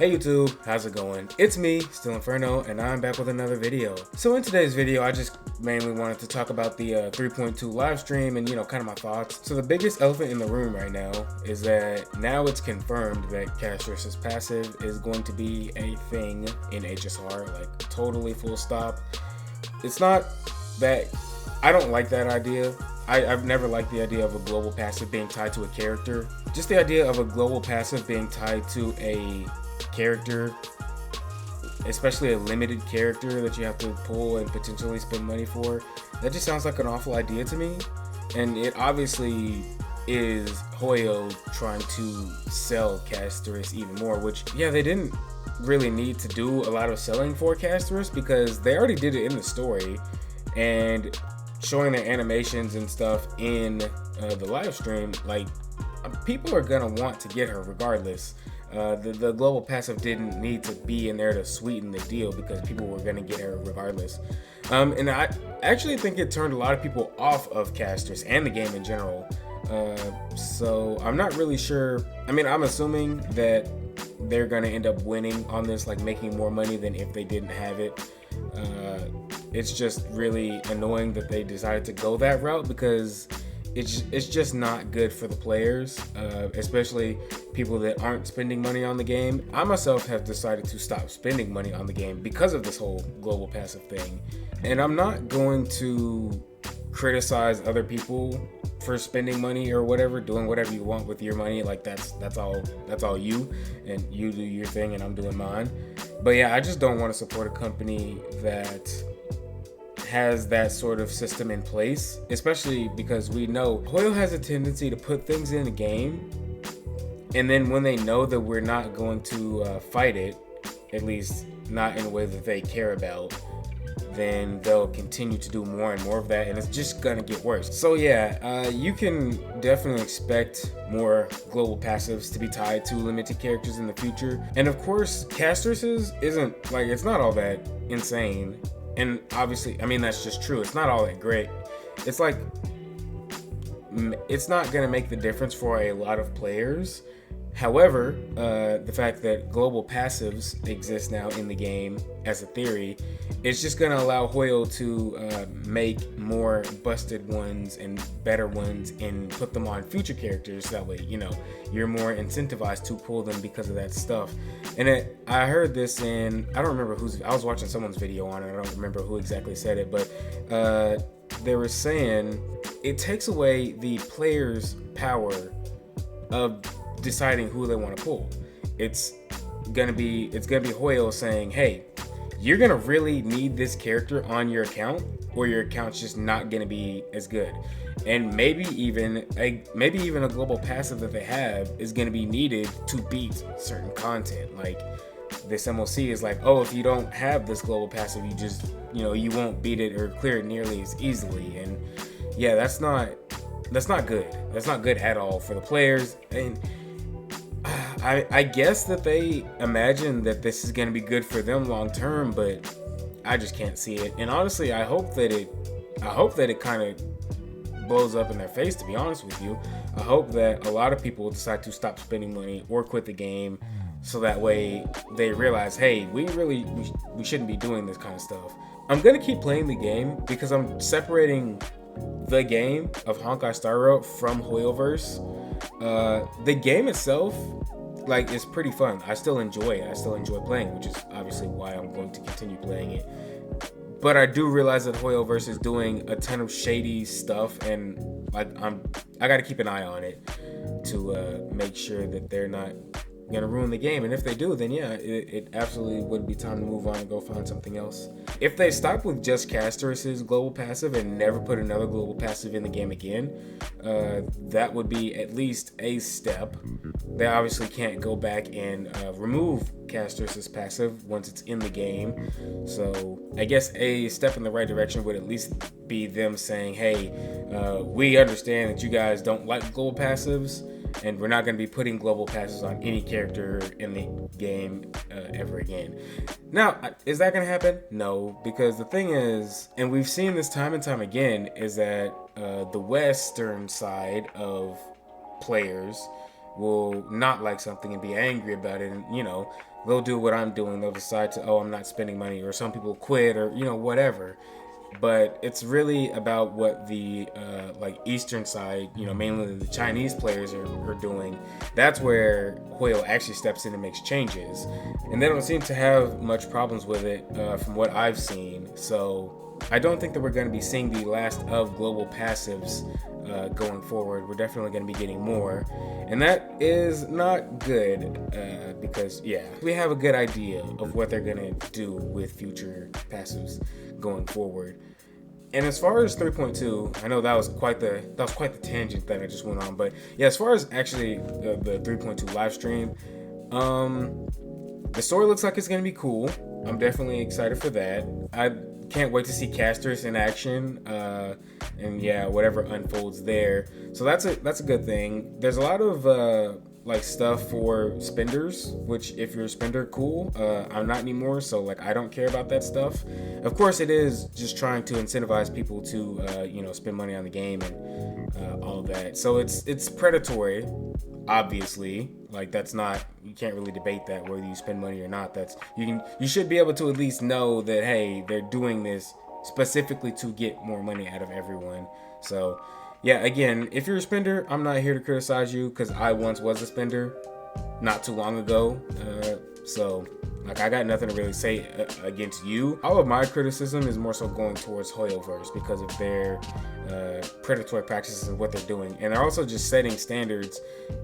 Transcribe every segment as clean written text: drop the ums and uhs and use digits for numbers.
Hey YouTube, how's it going? It's me, Still Inferno, and I'm back with another video. So in today's video, I just mainly wanted to talk about the 3.2 live stream and, kind of my thoughts. So the biggest elephant in the room right now is that now it's confirmed that cast versus passive is going to be a thing in HSR, like totally full stop. It's not that, I don't like that idea. I've never liked the idea of a global passive being tied to a character. Just the idea of a global passive being tied to a character, especially a limited character that you have to pull and potentially spend money for, that just sounds like an awful idea to me. And it obviously is Hoyo trying to sell Casterus even more, which, yeah, they didn't really need to do a lot of selling for Casterus because they already did it in the story, and showing their animations and stuff in the live stream, like, people are gonna want to get her regardless. The global passive didn't need to be in there to sweeten the deal because people were going to get her regardless. And I actually think it turned a lot of people off of casters and the game in general. So I'm not really sure. I mean, I'm assuming that they're going to end up winning on this, like making more money than if they didn't have it. It's just really annoying that they decided to go that route because it's just not good for the players, especially people that aren't spending money on the game. I myself have decided to stop spending money on the game because of this whole global passive thing. And I'm not going to criticize other people for spending money or whatever, doing whatever you want with your money. Like that's all you, and you do your thing and I'm doing mine. But yeah, I just don't want to support a company that has that sort of system in place, especially because we know Hoyo has a tendency to put things in the game, and then when they know that we're not going to fight it, at least not in a way that they care about, then they'll continue to do more and more of that, and it's just gonna get worse. So yeah, you can definitely expect more global passives to be tied to limited characters in the future. And of course, Caster's isn't, like, it's not all that insane. And obviously, I mean, that's just true. It's not all that great. It's like, it's not going to make the difference for a lot of players. However, the fact that global passives exist now in the game as a theory, it's just going to allow Hoyo to make more busted ones and better ones and put them on future characters. That way, you're more incentivized to pull them because of that stuff. And I heard this in, I don't remember I was watching someone's video on it. I don't remember who exactly said it, but they were saying it takes away the player's power of deciding who they want to pull. It's gonna be Hoyo saying, hey, you're gonna really need this character on your account, or your account's just not gonna be as good. And maybe even a global passive that they have is gonna be needed to beat certain content. Like this MOC is like, oh, if you don't have this global passive, you just you won't beat it or clear it nearly as easily. And yeah, that's not good. That's not good at all for the players. And I guess that they imagine that this is going to be good for them long term, but I just can't see it. And honestly, I hope that it kind of blows up in their face, to be honest with you. I hope that a lot of people decide to stop spending money or quit the game, so that way they realize, hey, we shouldn't be doing this kind of stuff. I'm going to keep playing the game because I'm separating the game of Honkai Star Rail from Hoyoverse. The game itself, like, is pretty fun. I still enjoy it. I still enjoy playing it, which is obviously why I'm going to continue playing it. But I do realize that Hoyoverse is doing a ton of shady stuff, and I got to keep an eye on it to make sure that they're not gonna ruin the game. And if they do, then yeah, it absolutely would be time to move on and go find something else. If they stop with just Casterus's global passive and never put another global passive in the game again, that would be at least a step. They obviously can't go back and remove Casterus's passive once it's in the game. So I guess a step in the right direction would at least be them saying, hey, we understand that you guys don't like global passives, and we're not going to be putting global passes on any character in the game ever again. Now, is that going to happen? No, because the thing is, and we've seen this time and time again, is that the Western side of players will not like something and be angry about it, and they'll do what I'm doing. They'll decide to, oh, I'm not spending money, or some people quit, or whatever. But it's really about what the like Eastern side, mainly the Chinese players are doing. That's where Hoyle actually steps in and makes changes, and they don't seem to have much problems with it from what I've seen. So I don't think that we're going to be seeing the last of global passives going forward. We're definitely going to be getting more, and that is not good because we have a good idea of what they're going to do with future passives going forward. And as far as 3.2, I know that was quite the tangent that I just went on, but yeah, as far as actually the 3.2 live stream, the story looks like it's going to be cool. I'm definitely excited for that. I can't wait to see casters in action, and whatever unfolds there. So that's a good thing. There's a lot of like stuff for spenders, which if you're a spender, cool. I'm not anymore, so like I don't care about that stuff. Of course, it is just trying to incentivize people to spend money on the game and all that. So it's predatory, obviously. Like that's not, you can't really debate that whether you spend money or not. You should be able to at least know that, hey, they're doing this specifically to get more money out of everyone. So yeah, again, if you're a spender, I'm not here to criticize you because I once was a spender not too long ago. So like I got nothing to really say against you. All of my criticism is more so going towards Hoyoverse because of their predatory practices and what they're doing. And they're also just setting standards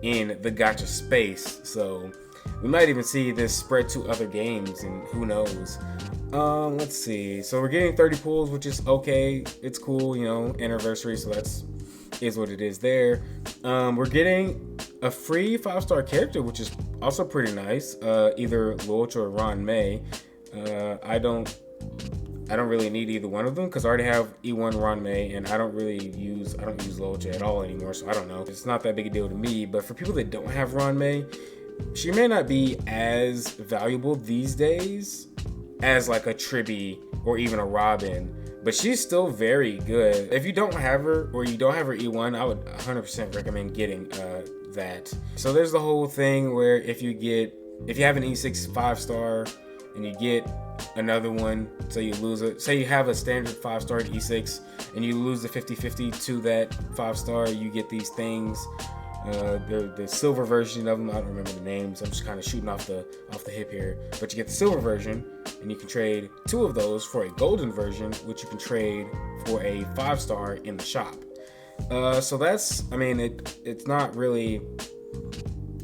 in the gacha space. So we might even see this spread to other games, and who knows. Let's see. So we're getting 30 pulls, which is okay. It's cool, anniversary, so that's is what it is there. We're getting a free 5-star character, which is also pretty nice. Either Loach or Ron May. I don't really need either one of them because I already have E1 Ron May, and I don't use Loach at all anymore, so I don't know. It's not that big a deal to me, but for people that don't have Ron May, she may not be as valuable these days as like a Tribby or even a Robin, but she's still very good. If you don't have her or you don't have her E1, I would 100% recommend getting that. So there's the whole thing where if you have an E6 5-star and you get another one, so you lose it. Say you have a standard 5-star E6 and you lose the 50-50 to that 5-star, you get these things. The silver version of them, I don't remember the names. I'm just kind of shooting off the hip here. But you get the silver version, and you can trade 2 of those for a golden version, which you can trade for a 5-star in the shop. So that's, it's not really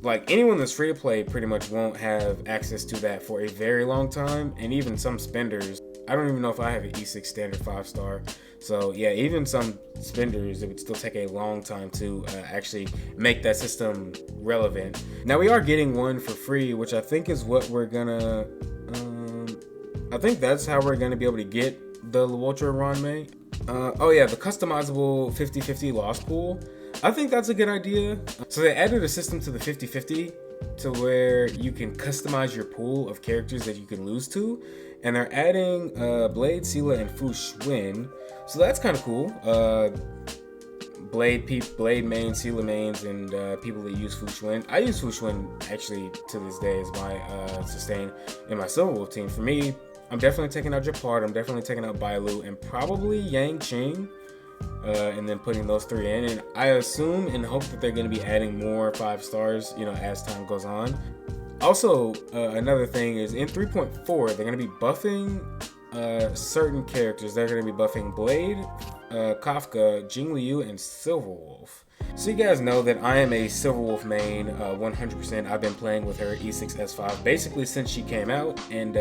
like anyone that's free to play pretty much won't have access to that for a very long time, and even some spenders. I don't even know if I have an E6 standard 5-star. So yeah, even some spenders, it would still take a long time to actually make that system relevant. Now we are getting one for free, which I think is what we're gonna, I think that's how we're gonna be able to get the Ultra Ron May. The customizable 50-50 loss pool. I think that's a good idea. So they added a system to the 50-50 to where you can customize your pool of characters that you can lose to. And they're adding Blade, Sela, and Fu Xuan. So that's kind of cool. Blade mains, Sela mains, and people that use Fu Xuan. I use Fu Xuan actually to this day as my sustain in my Silver Wolf team. For me, I'm definitely taking out Japard, I'm definitely taking out Bailu, and probably Yang Qing. And then putting those 3 in. And I assume and hope that they're going to be adding more 5-stars, as time goes on. Also, another thing is in 3.4, they're going to be buffing certain characters. They're going to be buffing Blade, Kafka, Jing Liu, and Silverwolf. So you guys know that I am a Silverwolf main, 100%. I've been playing with her E6S5 basically since she came out, and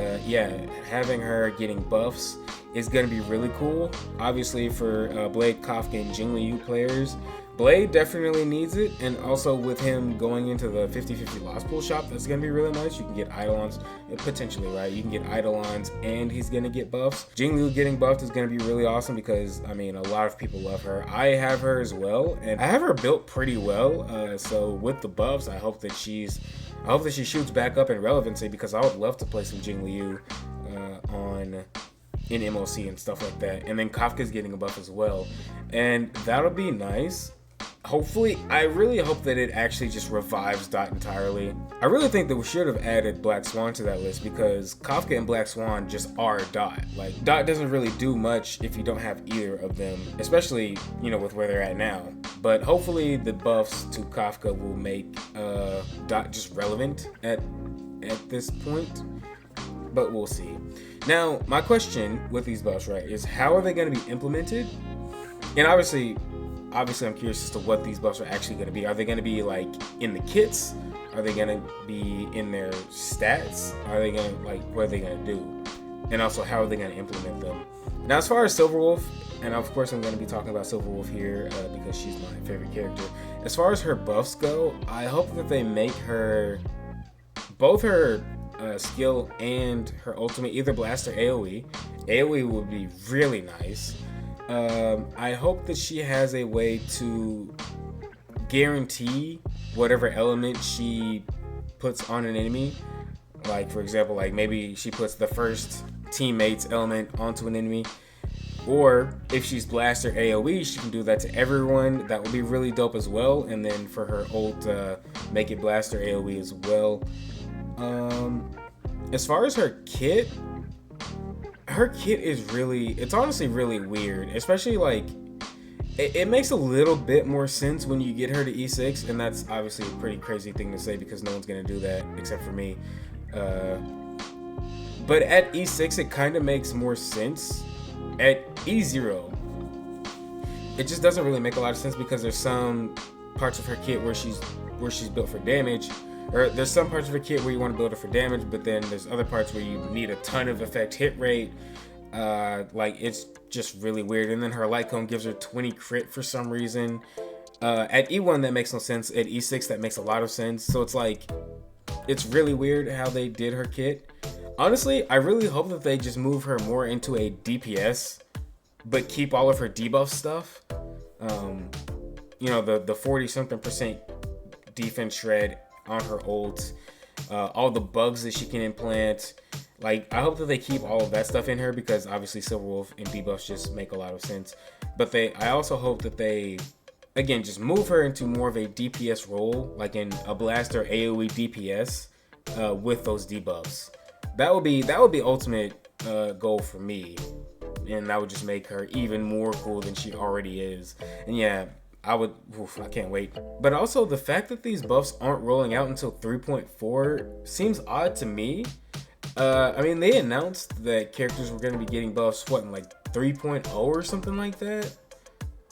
having her getting buffs is going to be really cool. Obviously for Blade, Kafka, and Jing Liu players, Blade definitely needs it, and also with him going into the 50-50 Lost Pool shop, that's going to be really nice. You can get Eidolons, potentially, right? You can get Eidolons, and he's going to get buffs. Jing Liu getting buffed is going to be really awesome because, a lot of people love her. I have her as well, and I have her built pretty well, so with the buffs, I hope that she shoots back up in relevancy because I would love to play some Jing Liu in MOC and stuff like that. And then Kafka's getting a buff as well, and that'll be nice. hopefully, I really hope that it actually just revives Dot entirely. I really think that we should have added Black Swan to that list because Kafka and Black Swan just are Dot. Like, Dot doesn't really do much if you don't have either of them, especially, you know, with where they're at now. But hopefully the buffs to Kafka will make Dot just relevant at this point, but we'll see. Now, my question with these buffs, right, is how are they going to be implemented? And obviously I'm curious as to what these buffs are actually going to be. Are they going to be like in the kits? Are they going to be in their stats? Are they going to, like, what are they going to do? And also, how are they going to implement them? Now, as far as Silverwolf, and of course I'm going to be talking about Silverwolf here because she's my favorite character. As far as her buffs go, I hope that they make her, both her skill and her ultimate, either blast or AoE. AoE would be really nice. I hope that she has a way to guarantee whatever element she puts on an enemy. Like, for example, like maybe she puts the first teammate's element onto an enemy. Or if she's blast or AoE, she can do that to everyone. That would be really dope as well. And then for her ult, make it blast or AoE as well. As far as her kit is really, it's honestly really weird, especially like it makes a little bit more sense when you get her to E6, and that's obviously a pretty crazy thing to say because no one's gonna do that except for me, but at E6 it kind of makes more sense. At E0 it just doesn't really make a lot of sense because there's some parts of her kit where she's built for damage. Or there's some parts of her kit where you want to build it for damage, but then there's other parts where you need a ton of effect hit rate. Like, it's just really weird. And then her light cone gives her 20 crit for some reason. At E1 that makes no sense. At E6 that makes a lot of sense. So it's like, it's really weird how they did her kit. Honestly, I really hope that they just move her more into a DPS, but keep all of her debuff stuff. You know, the 40-something% defense shred on her ult, all the bugs that she can implant. Like, I hope that they keep all of that stuff in her because obviously Silverwolf and debuffs just make a lot of sense. But I also hope that they, again, just move her into more of a DPS role, like in a blaster AoE DPS with those debuffs. That would be ultimate goal for me, and that would just make her even more cool than she already is. And yeah, I can't wait. But also the fact that these buffs aren't rolling out until 3.4 seems odd to me. I mean, they announced that characters were going to be getting buffs, in like 3.0 or something like that.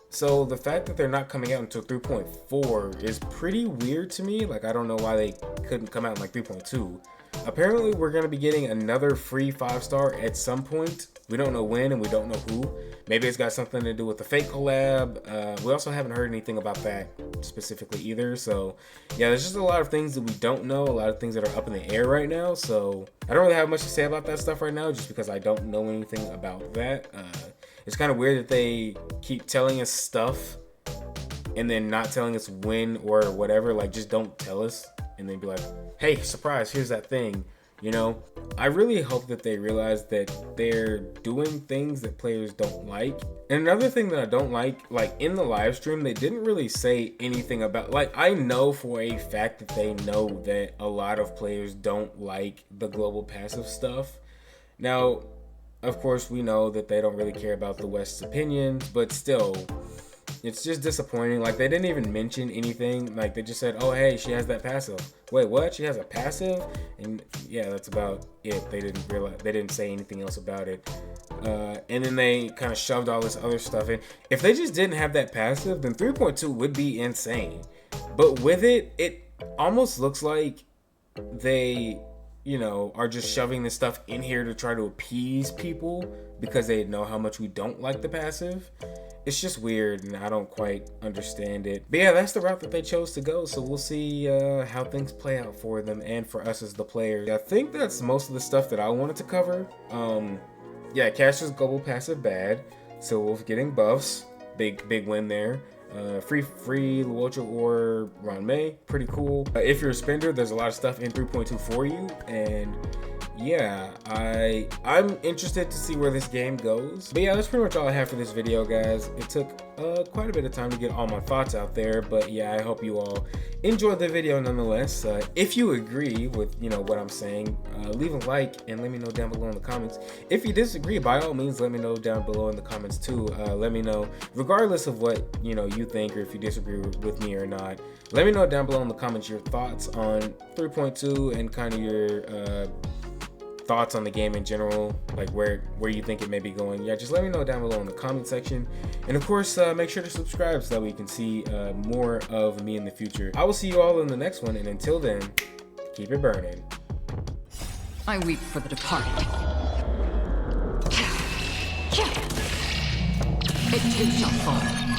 So the fact that they're not coming out until 3.4 is pretty weird to me. Like, I don't know why they couldn't come out in like 3.2. Apparently, we're going to be getting another free 5-star at some point. We don't know when and we don't know who. Maybe it's got something to do with the Fate collab. We also haven't heard anything about that specifically either. So yeah, there's just a lot of things that we don't know, a lot of things that are up in the air right now. So I don't really have much to say about that stuff right now just because I don't know anything about that. It's kind of weird that they keep telling us stuff and then not telling us when or whatever. Like, just don't tell us and then be like, hey, surprise, here's that thing. You know, I really hope that they realize that they're doing things that players don't like. And another thing that I don't like in the live stream, they didn't really say anything about, like, I know for a fact that they know that a lot of players don't like the global passive stuff. Now, of course, we know that they don't really care about the West's opinions, but still, it's just disappointing. Like, they didn't even mention anything. Like, they just said, oh, hey, she has that passive. Wait, what? She has a passive? And yeah, that's about it. They didn't say anything else about it. And then they kind of shoved all this other stuff in. If they just didn't have that passive, then 3.2 would be insane. But with it, it almost looks like they, you know, are just shoving this stuff in here to try to appease people because they know how much we don't like the passive. It's just weird and I don't quite understand it. But yeah, that's the route that they chose to go. So we'll see how things play out for them and for us as the players. I think that's most of the stuff that I wanted to cover. Yeah, Caster's global passive bad. Silverwolf getting buffs. Big win there. Free Luocha or Ron May, pretty cool. If you're a spender, there's a lot of stuff in 3.2 for you, and yeah, I'm interested to see where this game goes. But yeah, that's pretty much all I have for this video, guys. It took quite a bit of time to get all my thoughts out there. But yeah, I hope you all enjoyed the video nonetheless. If you agree with what I'm saying, leave a like and let me know down below in the comments. If you disagree, by all means let me know down below in the comments too. Let me know, regardless of what you think, or if you disagree with me or not. Let me know down below in the comments your thoughts on 3.2 and kind of your thoughts on the game in general, like where you think it may be going. Yeah, just let me know down below in the comment section. And of course, make sure to subscribe so that we can see more of me in the future. I will see you all in the next one, and until then, keep it burning. I weep for the departed. It too shall fall.